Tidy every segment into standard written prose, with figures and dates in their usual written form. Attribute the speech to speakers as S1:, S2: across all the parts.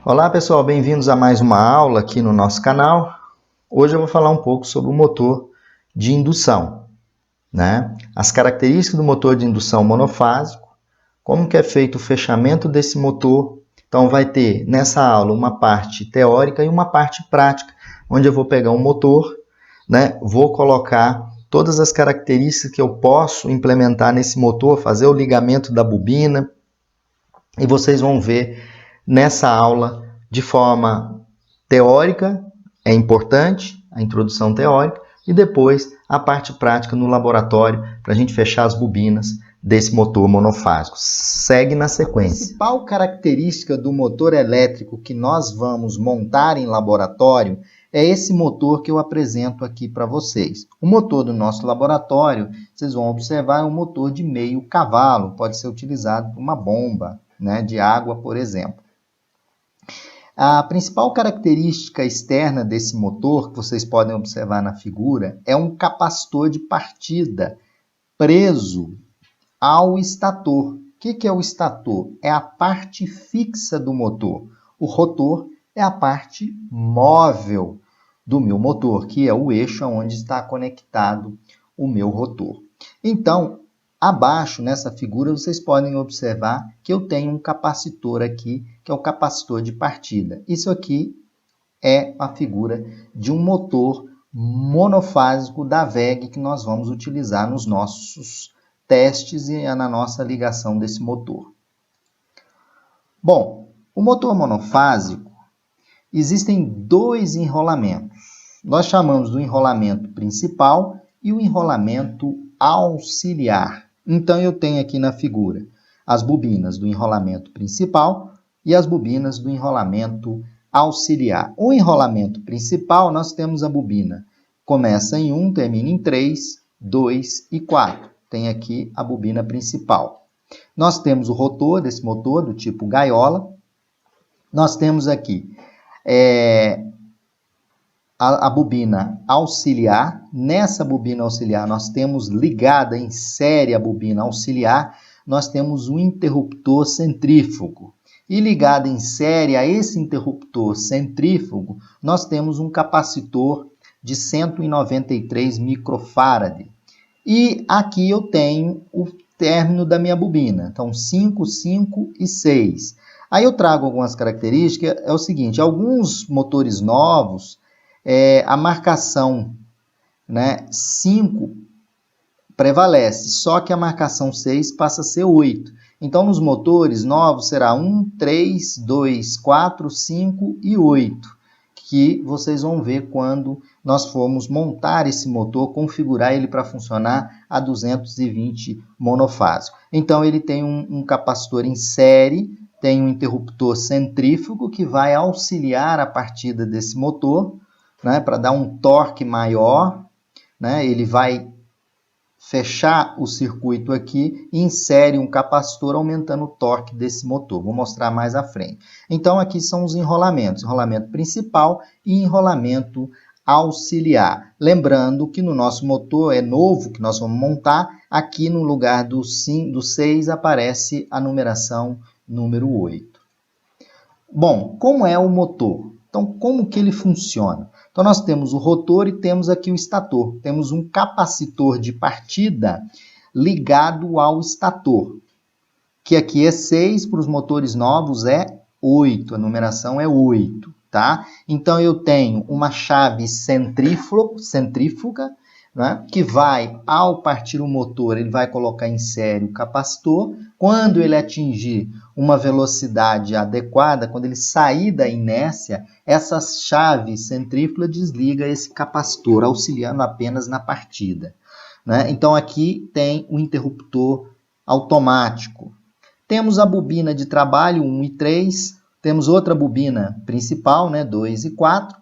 S1: Olá pessoal, bem-vindos a mais uma aula aqui no nosso canal. Hoje eu vou falar um pouco sobre o motor de indução, né? As características do motor de indução monofásico, como que é feito o fechamento desse motor. Então vai ter nessa aula uma parte teórica e uma parte prática, onde eu vou pegar um motor, né? Vou colocar todas as características que eu posso implementar nesse motor, fazer o ligamento da bobina, e vocês vão ver nessa aula de forma teórica, é importante a introdução teórica, e depois a parte prática no laboratório para a gente fechar as bobinas desse motor monofásico. Segue na sequência.
S2: A principal característica do motor elétrico que nós vamos montar em laboratório é esse motor que eu apresento aqui para vocês. O motor do nosso laboratório, vocês vão observar, é um motor de meio cavalo, pode ser utilizado por uma bomba, né, de água, por exemplo. A principal característica externa desse motor, que vocês podem observar na figura, é um capacitor de partida preso ao estator. O que é o estator? É a parte fixa do motor. O rotor é a parte móvel do meu motor, que é o eixo onde está conectado o meu rotor. Então, abaixo, nessa figura, vocês podem observar que eu tenho um capacitor aqui, que é o capacitor de partida. Isso aqui é a figura de um motor monofásico da WEG que nós vamos utilizar nos nossos testes e na nossa ligação desse motor. Bom, o motor monofásico, existem dois enrolamentos. Nós chamamos do enrolamento principal e o enrolamento auxiliar. Então, eu tenho aqui na figura as bobinas do enrolamento principal e as bobinas do enrolamento auxiliar. O enrolamento principal, nós temos a bobina, começa em 1, termina em 3, 2 e 4. Tem aqui a bobina principal. Nós temos o rotor desse motor, do tipo gaiola. Nós temos aqui a bobina auxiliar. Nessa bobina auxiliar, nós temos ligada em série a bobina auxiliar, nós temos um interruptor centrífugo. E ligado em série a esse interruptor centrífugo, nós temos um capacitor de 193 microfarad. E aqui eu tenho o término da minha bobina. Então, 5, 5 e 6. Aí eu trago algumas características. É o seguinte, alguns motores novos, a marcação, né, 5 prevalece, só que a marcação 6 passa a ser 8. Então, nos motores novos será 1, 3, 2, 4, 5 e 8, que vocês vão ver quando nós formos montar esse motor, configurar ele para funcionar a 220 monofásico. Então, ele tem um capacitor em série, tem um interruptor centrífugo que vai auxiliar a partida desse motor, né, para dar um torque maior, né, ele vai fechar o circuito aqui e insere um capacitor aumentando o torque desse motor. Vou mostrar mais à frente. Então, aqui são os enrolamentos. Enrolamento principal e enrolamento auxiliar. Lembrando que no nosso motor é novo, que nós vamos montar, aqui no lugar do 6 aparece a numeração número 8. Bom, como é o motor? Então, como que ele funciona? Então, nós temos o rotor e temos aqui o estator. Temos um capacitor de partida ligado ao estator, que aqui é 6, para os motores novos é 8, a numeração é 8, tá? Então, eu tenho uma chave centrífuga, né, que vai, ao partir o motor, ele vai colocar em série o capacitor. Quando ele atingir uma velocidade adequada, quando ele sair da inércia, essa chave centrífuga desliga esse capacitor, auxiliando apenas na partida, né? Então, aqui tem o interruptor automático. Temos a bobina de trabalho 1 e 3, temos outra bobina principal, né, 2 e 4.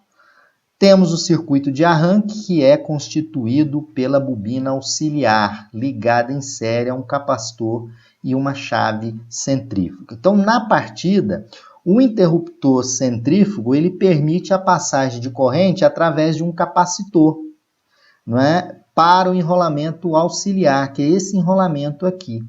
S2: Temos o circuito de arranque, que é constituído pela bobina auxiliar, ligada em série a um capacitor e uma chave centrífuga. Então, na partida, o interruptor centrífugo ele permite a passagem de corrente através de um capacitor, não é? Para o enrolamento auxiliar, que é esse enrolamento aqui.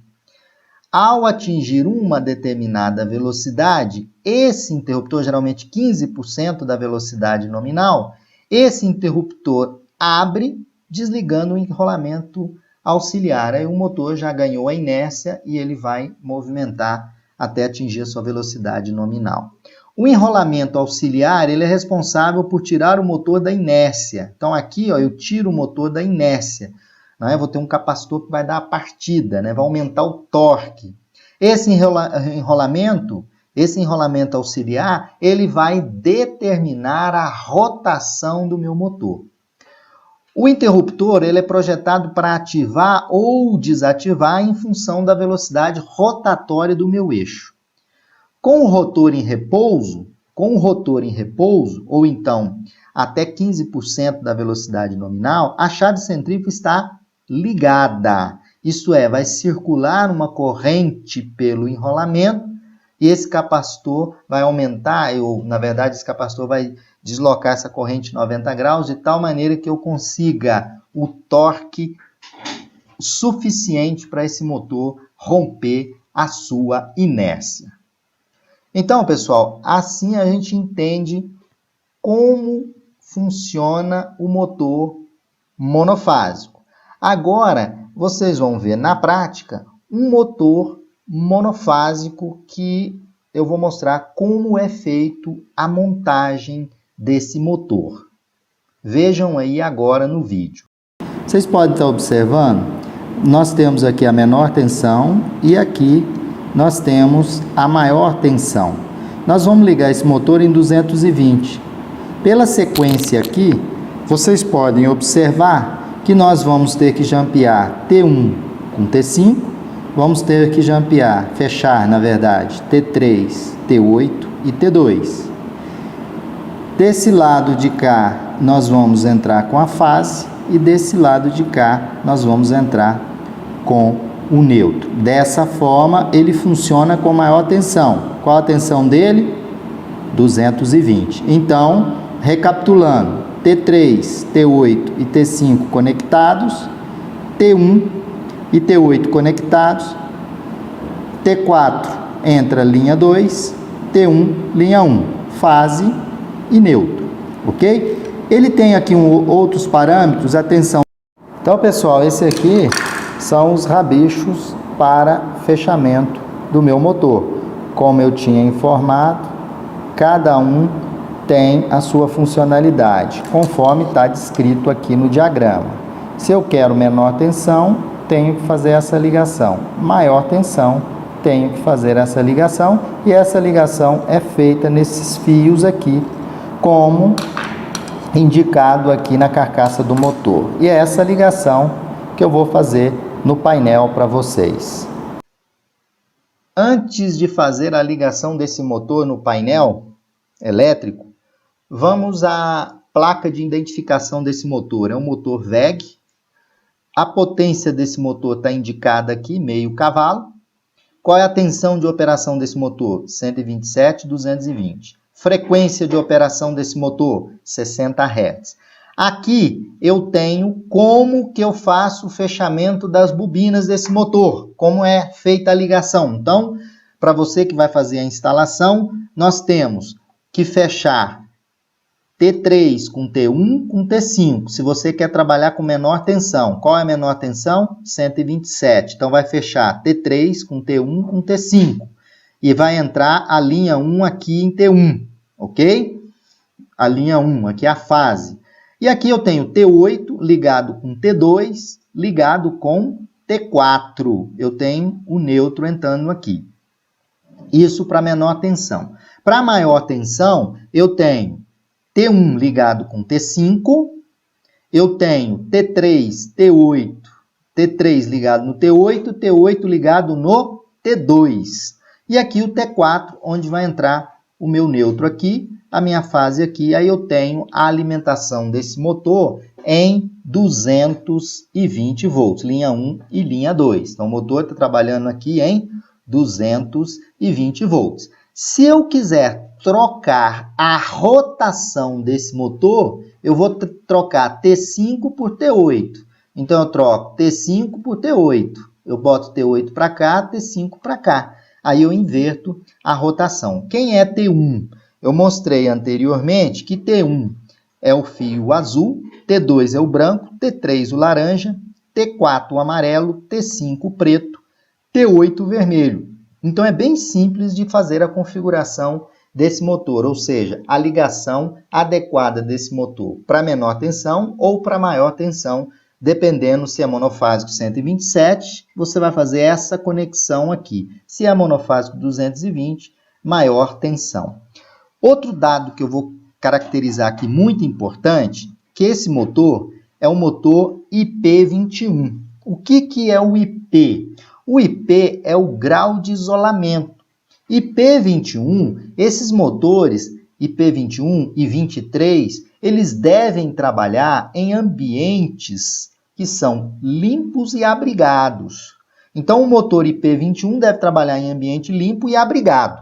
S2: Ao atingir uma determinada velocidade, esse interruptor, geralmente 15% da velocidade nominal, esse interruptor abre, desligando o enrolamento auxiliar. Aí o motor já ganhou a inércia e ele vai movimentar até atingir a sua velocidade nominal. O enrolamento auxiliar, ele é responsável por tirar o motor da inércia. Então aqui, ó, eu tiro o motor da inércia. Eu vou ter um capacitor que vai dar a partida, né? Vai aumentar o torque. Esse enrolamento auxiliar, ele vai determinar a rotação do meu motor. O interruptor, ele é projetado para ativar ou desativar em função da velocidade rotatória do meu eixo. Com o rotor em repouso, ou então até 15% da velocidade nominal, a chave centrífuga está ligada. Isso é, vai circular uma corrente pelo enrolamento e esse capacitor vai aumentar, na verdade, esse capacitor vai deslocar essa corrente 90 graus de tal maneira que eu consiga o torque suficiente para esse motor romper a sua inércia. Então, pessoal, assim a gente entende como funciona o motor monofásico. Agora, vocês vão ver na prática um motor monofásico que eu vou mostrar como é feito a montagem desse motor. Vejam aí agora no vídeo.
S1: Vocês podem estar observando, nós temos aqui a menor tensão e aqui nós temos a maior tensão. Nós vamos ligar esse motor em 220. Pela sequência aqui, vocês podem observar que nós vamos ter que jampear T1 com T5, vamos ter que jampear, fechar, na verdade, T3, T8 e T2. Desse lado de cá, nós vamos entrar com a fase e desse lado de cá, nós vamos entrar com o neutro. Dessa forma, ele funciona com maior tensão. Qual a tensão dele? 220. Então, recapitulando, T3, T8 e T5 conectados, T1 e T8 conectados, T4 entra linha 2, T1 linha 1, fase e neutro, ok? Ele tem aqui outros parâmetros, atenção. Então, pessoal, esse aqui são os rabichos para fechamento do meu motor. Como eu tinha informado, cada um tem a sua funcionalidade, conforme está descrito aqui no diagrama. Se eu quero menor tensão, tenho que fazer essa ligação. Maior tensão, tenho que fazer essa ligação. E essa ligação é feita nesses fios aqui, como indicado aqui na carcaça do motor. E é essa ligação que eu vou fazer no painel para vocês.
S2: Antes de fazer a ligação desse motor no painel elétrico, vamos à placa de identificação desse motor. É um motor VEG. A potência desse motor está indicada aqui, meio cavalo. Qual é a tensão de operação desse motor? 127/220. Frequência de operação desse motor? 60 Hz. Aqui eu tenho como que eu faço o fechamento das bobinas desse motor, como é feita a ligação. Então, para você que vai fazer a instalação, nós temos que fechar T3 com T1 com T5. Se você quer trabalhar com menor tensão, qual é a menor tensão? 127. Então, vai fechar T3 com T1 com T5. E vai entrar a linha 1 aqui em T1, ok? A linha 1, aqui é a fase. E aqui eu tenho T8 ligado com T2, ligado com T4. Eu tenho o neutro entrando aqui. Isso para menor tensão. Para maior tensão, eu tenho T1 ligado com T5, eu tenho T3, T8, T3 ligado no T8, T8 ligado no T2. E aqui o T4, onde vai entrar o meu neutro aqui, a minha fase aqui, aí eu tenho a alimentação desse motor em 220 volts, linha 1 e linha 2. Então o motor está trabalhando aqui em 220 volts. Se eu quiser trocar a rotação desse motor, eu vou trocar T5 por T8. Então eu troco T5 por T8. eu boto T8 para cá, T5 para cá. Aí eu inverto a rotação. Quem é T1? Eu mostrei anteriormente que T1 é o fio azul, T2 é o branco, T3 o laranja, T4 o amarelo, T5 o preto, T8 o vermelho. Então é bem simples de fazer a configuração desse motor, ou seja, a ligação adequada desse motor para menor tensão ou para maior tensão, dependendo se é monofásico 127, você vai fazer essa conexão aqui. Se é monofásico 220, maior tensão. Outro dado que eu vou caracterizar aqui muito importante, que esse motor é um motor IP21. O que é o IP? O IP é o grau de isolamento. IP21, esses motores IP21 e 23, eles devem trabalhar em ambientes que são limpos e abrigados. Então, o motor IP21 deve trabalhar em ambiente limpo e abrigado,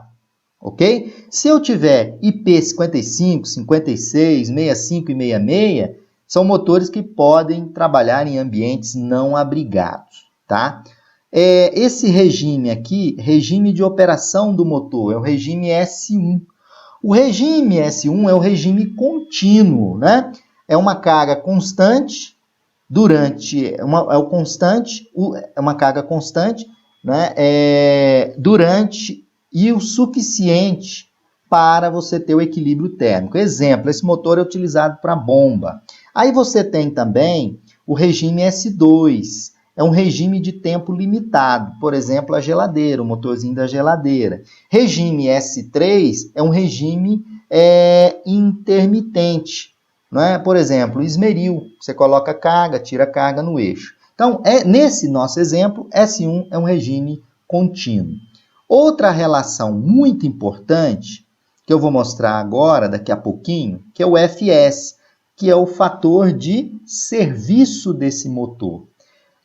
S2: ok? Se eu tiver IP55, 56, 65 e 66, são motores que podem trabalhar em ambientes não abrigados, tá? Esse regime aqui, regime de operação do motor, é o regime S1. O regime S1 é o regime contínuo, né? É uma carga constante uma carga constante, né? Durante e o suficiente para você ter o equilíbrio térmico. Exemplo, esse motor é utilizado para bomba. Aí você tem também o regime S2, é um regime de tempo limitado, por exemplo, a geladeira, o motorzinho da geladeira. Regime S3 é um regime intermitente, não é? Por exemplo, esmeril, você coloca carga, tira carga no eixo. Então, nesse nosso exemplo, S1 é um regime contínuo. Outra relação muito importante, que eu vou mostrar agora, daqui a pouquinho, que é o FS, que é o fator de serviço desse motor.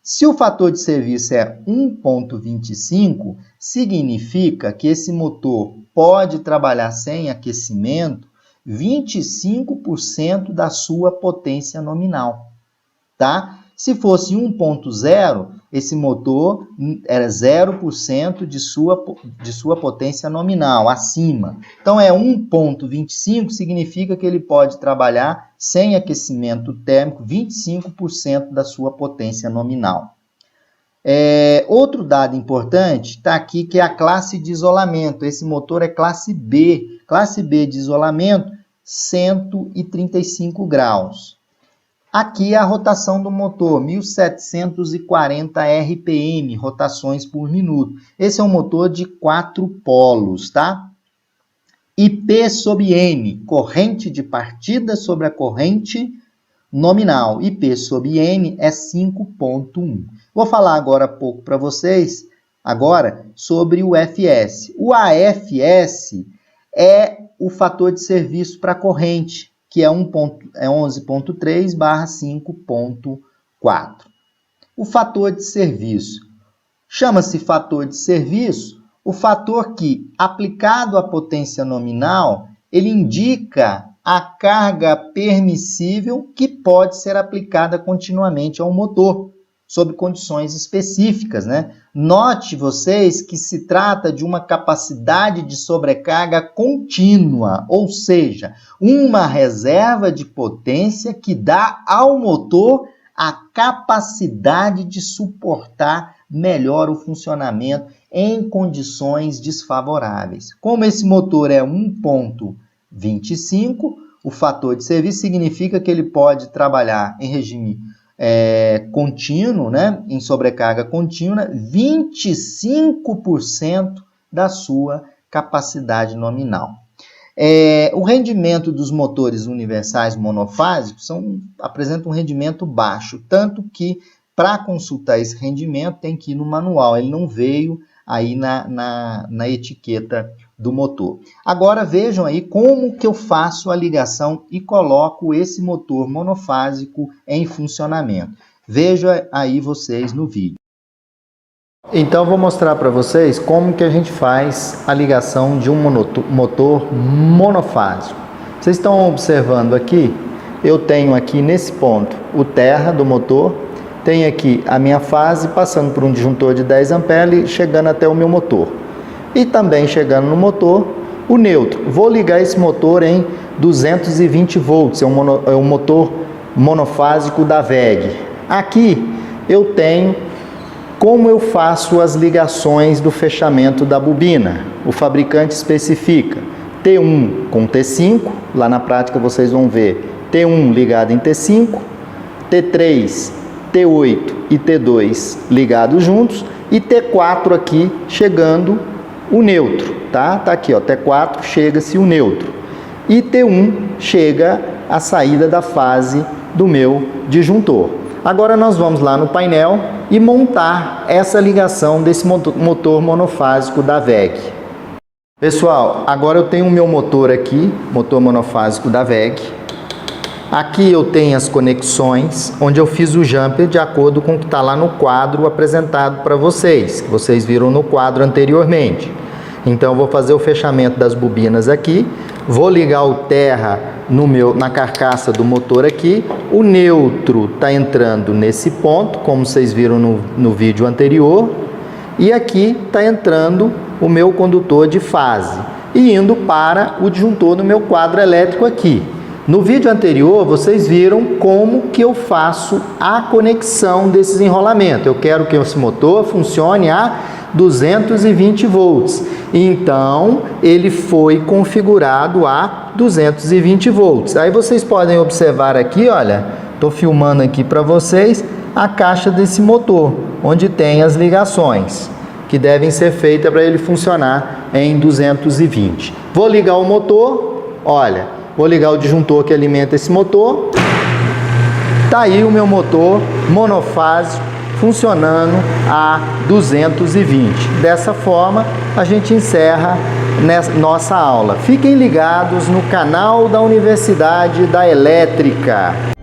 S2: Se o fator de serviço é 1,25, significa que esse motor pode trabalhar sem aquecimento 25% da sua potência nominal, tá? Se fosse 1,0, esse motor era 0% de sua potência nominal, acima. Então, 1,25 significa que ele pode trabalhar sem aquecimento térmico 25% da sua potência nominal. Outro dado importante está aqui, que é a classe de isolamento. Esse motor é classe B. Classe B de isolamento, 135 graus. Aqui a rotação do motor, 1740 RPM, rotações por minuto. Esse é um motor de 4 polos, tá? IP sobre N, corrente de partida sobre a corrente nominal. IP sobre N é 5,1. Vou falar agora pouco para vocês, agora, sobre o FS. O AFS é o fator de serviço para a corrente, que é 11,3/5,4. O fator de serviço chama-se fator de serviço o fator que, aplicado à potência nominal, ele indica a carga permissível que pode ser aplicada continuamente ao motor, sob condições específicas, né? Note vocês que se trata de uma capacidade de sobrecarga contínua, ou seja, uma reserva de potência que dá ao motor a capacidade de suportar melhor o funcionamento em condições desfavoráveis. Como esse motor é 1,25, o fator de serviço significa que ele pode trabalhar em regime contínuo, né, em sobrecarga contínua, 25% da sua capacidade nominal. O rendimento dos motores universais monofásicos apresenta um rendimento baixo, tanto que para consultar esse rendimento tem que ir no manual, ele não veio aí na etiqueta do motor. Agora vejam aí como que eu faço a ligação e coloco esse motor monofásico em funcionamento. Vejam aí vocês no vídeo. Então vou mostrar para vocês como que a gente faz a ligação de um motor monofásico. Vocês estão observando aqui, eu tenho aqui nesse ponto o terra do motor
S1: tem aqui a minha fase passando por um disjuntor de 10 amperes, chegando até o meu motor. E também chegando no motor, o neutro. Vou ligar esse motor em 220 volts, é um motor monofásico da WEG. Aqui eu tenho como eu faço as ligações do fechamento da bobina. O fabricante especifica T1 com T5, lá na prática vocês vão ver T1 ligado em T5, T3, T8 e T2 ligados juntos e T4 aqui chegando o neutro, tá? Tá aqui, ó, T4 chega-se o neutro e T1 chega a saída da fase do meu disjuntor. Agora nós vamos lá no painel e montar essa ligação desse motor monofásico da WEG. Pessoal, agora eu tenho o meu motor aqui, motor monofásico da WEG. Aqui eu tenho as conexões, onde eu fiz o jumper de acordo com o que está lá no quadro apresentado para vocês, que vocês viram no quadro anteriormente. Então eu vou fazer o fechamento das bobinas aqui, vou ligar o terra na carcaça do motor aqui, o neutro está entrando nesse ponto, como vocês viram no vídeo anterior, e aqui está entrando o meu condutor de fase e indo para o disjuntor do meu quadro elétrico aqui. No vídeo anterior, vocês viram como que eu faço a conexão desses enrolamentos. Eu quero que esse motor funcione a 220 volts. Então, ele foi configurado a 220 volts. Aí vocês podem observar aqui, olha, estou filmando aqui para vocês a caixa desse motor, onde tem as ligações que devem ser feitas para ele funcionar em 220. Vou ligar o motor, olha, vou ligar o disjuntor que alimenta esse motor. Tá aí o meu motor monofásico funcionando a 220. Dessa forma, a gente encerra nossa aula. Fiquem ligados no canal da Universidade da Elétrica.